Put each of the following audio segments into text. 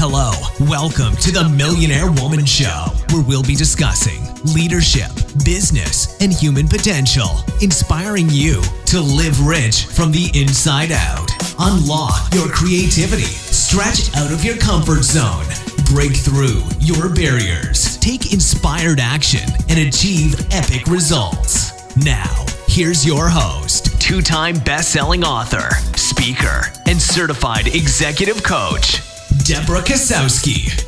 Hello, welcome to the Millionaire Woman Show, where we'll be discussing leadership, business, and human potential, inspiring you to live rich from the inside out. Unlock your creativity, stretch out of your comfort zone, break through your barriers, take inspired action, and achieve epic results. Now, here's your host, two-time best-selling author, speaker, and certified executive coach, Deborah Kasowski.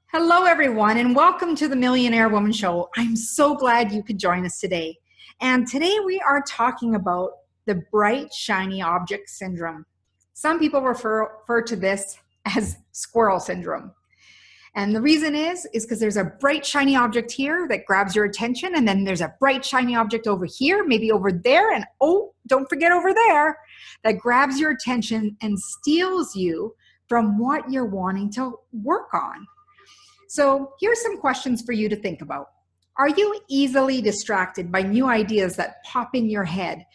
Hello, everyone, and welcome to the Millionaire Woman Show. I'm so glad you could join us today. And today we are talking about the bright, shiny object syndrome. Some people refer to this as squirrel syndrome. And the reason is because there's a bright, shiny object here that grabs your attention, and then there's a bright, shiny object over here, maybe over there, and oh, don't forget over there, that grabs your attention and steals you from what you're wanting to work on. So here's some questions for you to think about. Are you easily distracted by new ideas that pop in your head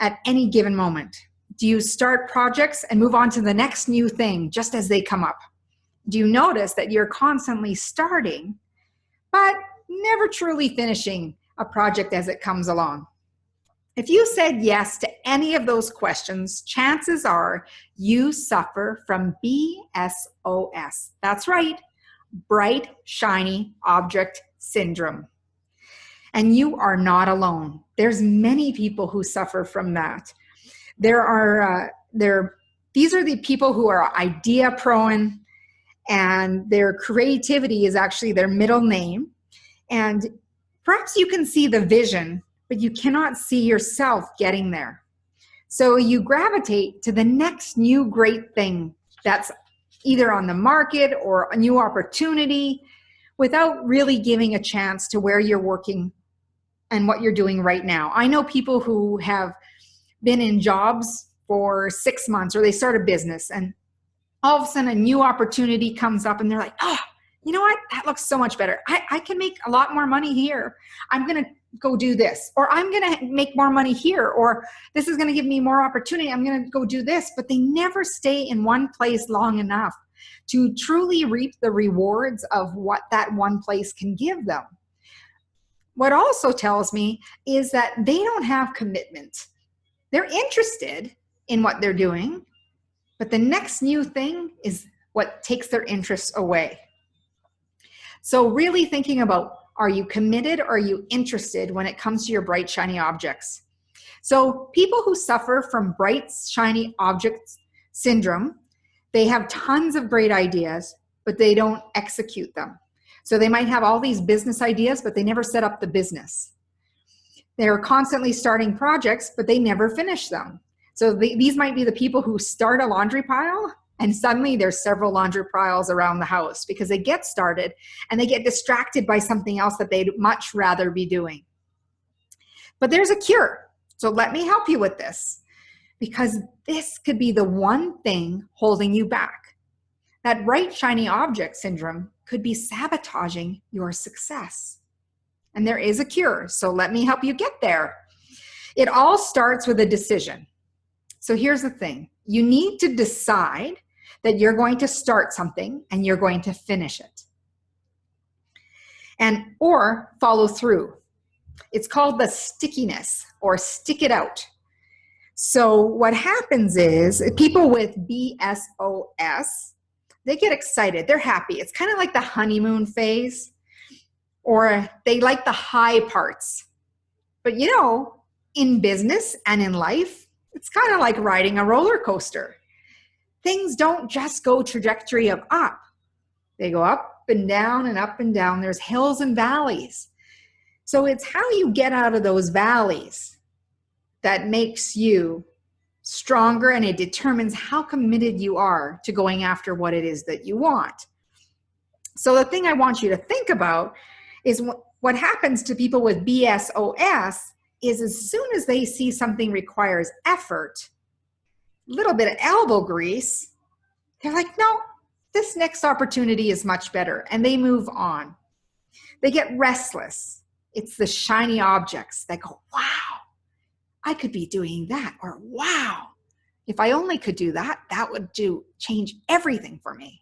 at any given moment? Do you start projects and move on to the next new thing just as they come up? Do you notice that you're constantly starting, but never truly finishing a project as it comes along? If you said yes to any of those questions, chances are you suffer from BSOS. That's right, bright, shiny object syndrome. And you are not alone. There's many people who suffer from that. These are the people who are idea prone, and their creativity is actually their middle name. And perhaps you can see the vision, but you cannot see yourself getting there. So you gravitate to the next new great thing that's either on the market or a new opportunity without really giving a chance to where you're working and what you're doing right now. I know people who have been in jobs for 6 months, or they start a business, and all of a sudden a new opportunity comes up and they're like, oh, you know what? That looks so much better. I can make a lot more money here. I'm going to go do this, or I'm going to make more money here, or this is going to give me more opportunity. I'm going to go do this. But they never stay in one place long enough to truly reap the rewards of what that one place can give them. What also tells me is that they don't have commitment. They're interested in what they're doing, but the next new thing is what takes their interest away. So really thinking about, are you committed or are you interested when it comes to your bright, shiny objects? So people who suffer from bright, shiny objects syndrome, they have tons of great ideas, but they don't execute them. So they might have all these business ideas, but they never set up the business. They're constantly starting projects, but they never finish them. So these might be the people who start a laundry pile and suddenly there's several laundry piles around the house because they get started and they get distracted by something else that they'd much rather be doing. But there's a cure. So let me help you with this, because this could be the one thing holding you back. That bright, shiny object syndrome could be sabotaging your success. And there is a cure. So let me help you get there. It all starts with a decision. So here's the thing. You need to decide that you're going to start something and you're going to finish it. Or follow through. It's called the stickiness, or stick it out. So what happens is people with BSOS, they get excited. They're happy. It's kind of like the honeymoon phase, or they like the high parts. But you know, in business and in life, it's kind of like riding a roller coaster. Things don't just go trajectory of up. They go up and down and up and down. There's hills and valleys. So it's how you get out of those valleys that makes you stronger, and it determines how committed you are to going after what it is that you want. So the thing I want you to think about is what happens to people with BSOS is as soon as they see something requires effort, a little bit of elbow grease, they're like, no, this next opportunity is much better. And they move on. They get restless. It's the shiny objects that go, wow, I could be doing that, or wow, if I only could do that, that would change everything for me.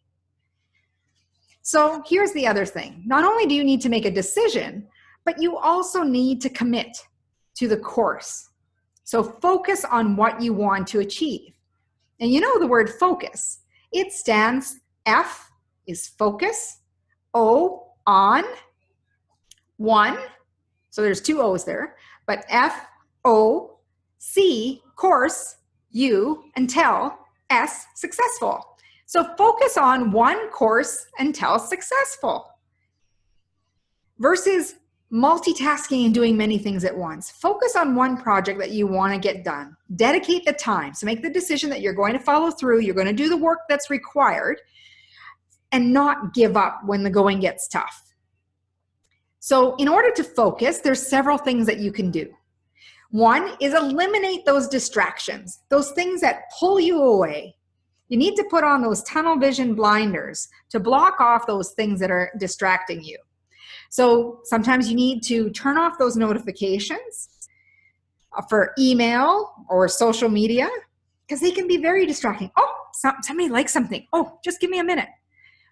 So here's the other thing. Not only do you need to make a decision, but you also need to commit to the course. So focus on what you want to achieve. And you know the word focus. It stands, F is focus, O, on, one. So there's two O's there, but F, O, C, course, U, until, S, successful. So focus on one course until successful versus multitasking and doing many things at once. Focus on one project that you want to get done. Dedicate the time. So make the decision that you're going to follow through. You're going to do the work that's required and not give up when the going gets tough. So in order to focus, there's several things that you can do. One is eliminate those distractions, those things that pull you away. You need to put on those tunnel vision blinders to block off those things that are distracting you. So sometimes you need to turn off those notifications for email or social media because they can be very distracting. Oh, somebody likes something. Oh, just give me a minute,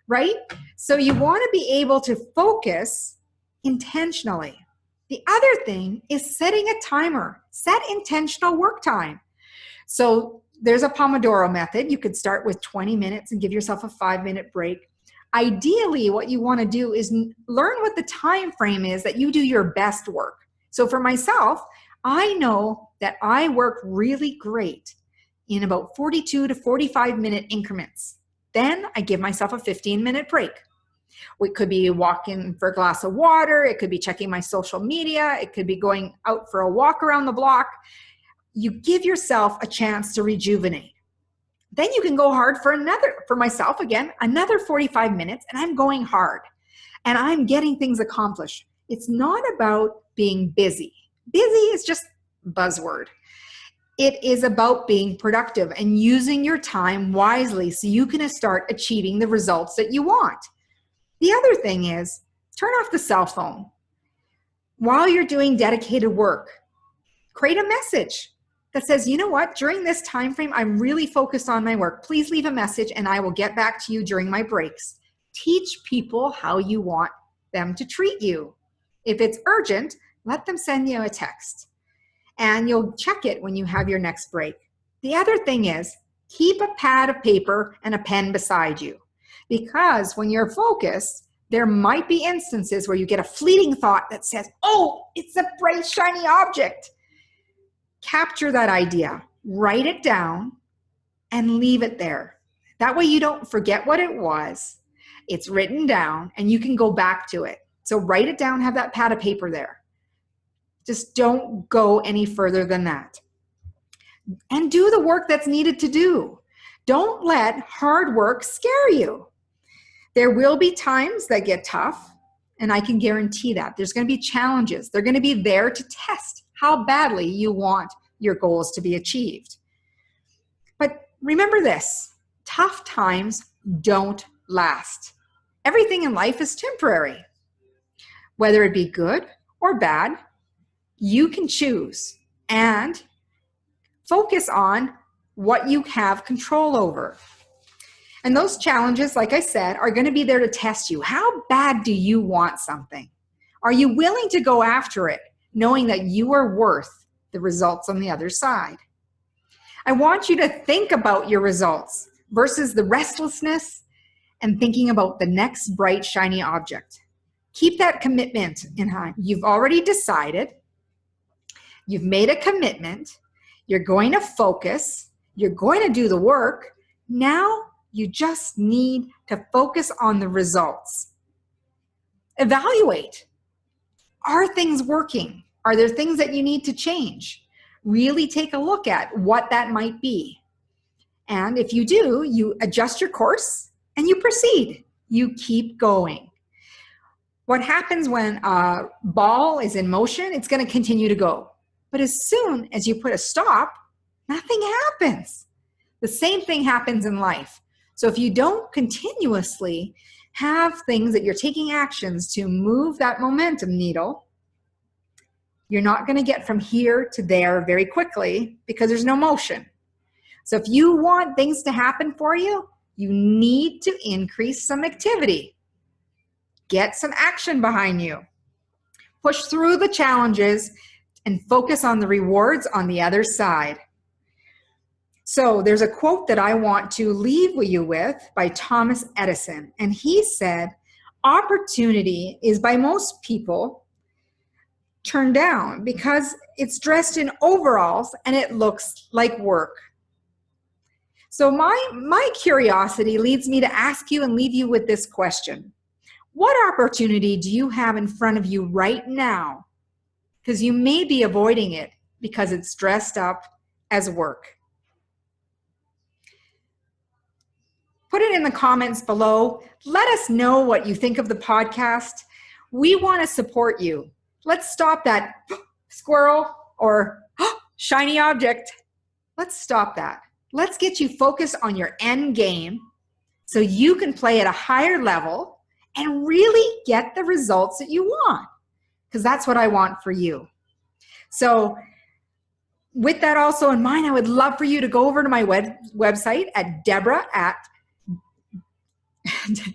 right? So you want to be able to focus intentionally. The other thing is setting a timer. Set intentional work time. So there's a Pomodoro method. You could start with 20 minutes and give yourself a 5-minute break. Ideally, what you want to do is learn what the time frame is that you do your best work. So for myself, I know that I work really great in about 42 to 45-minute increments. Then I give myself a 15-minute break. It could be walking for a glass of water. It could be checking my social media. It could be going out for a walk around the block. You give yourself a chance to rejuvenate. Then you can go hard for myself again, another 45 minutes, and I'm going hard and I'm getting things accomplished. It's not about being busy. Busy is just a buzzword. It is about being productive and using your time wisely so you can start achieving the results that you want. The other thing is turn off the cell phone. While you're doing dedicated work, create a message that says, you know what, during this time frame, I'm really focused on my work. Please leave a message and I will get back to you during my breaks. Teach people how you want them to treat you. If it's urgent, let them send you a text and you'll check it when you have your next break. The other thing is keep a pad of paper and a pen beside you because when you're focused, there might be instances where you get a fleeting thought that says, oh, it's a bright, shiny object. Capture that idea, write it down, and leave it there. That way you don't forget what it was. It's written down, and you can go back to it. So write it down, have that pad of paper there. Just don't go any further than that. And do the work that's needed to do. Don't let hard work scare you. There will be times that get tough, and I can guarantee that. There's going to be challenges. They're going to be there to test how badly you want your goals to be achieved. But remember this, tough times don't last. Everything in life is temporary. Whether it be good or bad, you can choose and focus on what you have control over. And those challenges, like I said, are going to be there to test you. How bad do you want something? Are you willing to go after it, knowing that you are worth the results on the other side? I want you to think about your results versus the restlessness and thinking about the next bright, shiny object. Keep that commitment in mind. You've already decided. You've made a commitment. You're going to focus. You're going to do the work. Now you just need to focus on the results. Evaluate. Are things working? Are there things that you need to change? Really take a look at what that might be. And if you do, you adjust your course and you proceed. You keep going. What happens when a ball is in motion, it's going to continue to go. But as soon as you put a stop, nothing happens. The same thing happens in life. So if you don't continuously have things that you're taking actions to move that momentum needle, You're not going to get from here to there very quickly because there's no motion. So if you want things to happen for you, you need to increase some activity. Get some action behind you. Push through the challenges and focus on the rewards on the other side. So there's a quote that I want to leave you with by Thomas Edison. And he said, opportunity is by most people turned down because it's dressed in overalls and it looks like work. So my curiosity leads me to ask you and leave you with this question. What opportunity do you have in front of you right now? Because you may be avoiding it because it's dressed up as work. Put it in the comments below. Let us know what you think of the podcast. We want to support you. Let's stop that squirrel or shiny object. Let's stop that. Let's get you focused on your end game so you can play at a higher level and really get the results that you want, because that's what I want for you. So with that also in mind, I would love for you to go over to my website at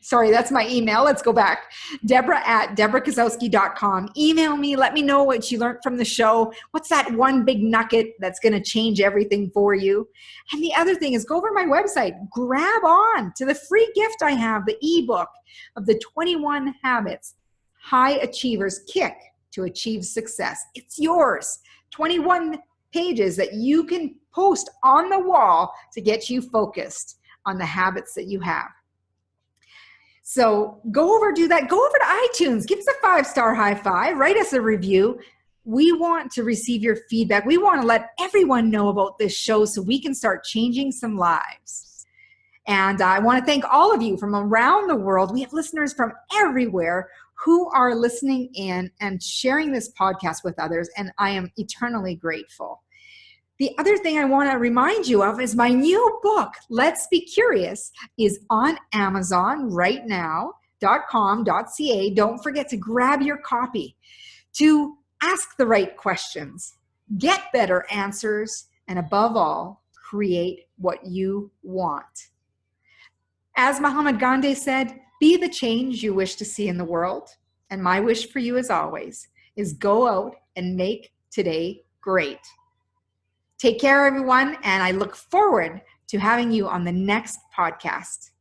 sorry, that's my email. Let's go back. Deborah@deborahkozowski.com. Email me. Let me know what you learned from the show. What's that one big nugget that's going to change everything for you? And the other thing is go over to my website. Grab on to the free gift I have, the ebook of the 21 Habits High Achievers Kick to Achieve Success. It's yours. 21 pages that you can post on the wall to get you focused on the habits that you have. So go over, do that. Go over to iTunes. Give us a 5-star high five. Write us a review. We want to receive your feedback. We want to let everyone know about this show so we can start changing some lives. And I want to thank all of you from around the world. We have listeners from everywhere who are listening in and sharing this podcast with others, and I am eternally grateful. The other thing I want to remind you of is my new book, Let's Be Curious, is on Amazon right now, .com.ca. Don't forget to grab your copy to ask the right questions, get better answers, and above all, create what you want. As Mahatma Gandhi said, be the change you wish to see in the world. And my wish for you, as always, is go out and make today great. Take care, everyone, and I look forward to having you on the next podcast.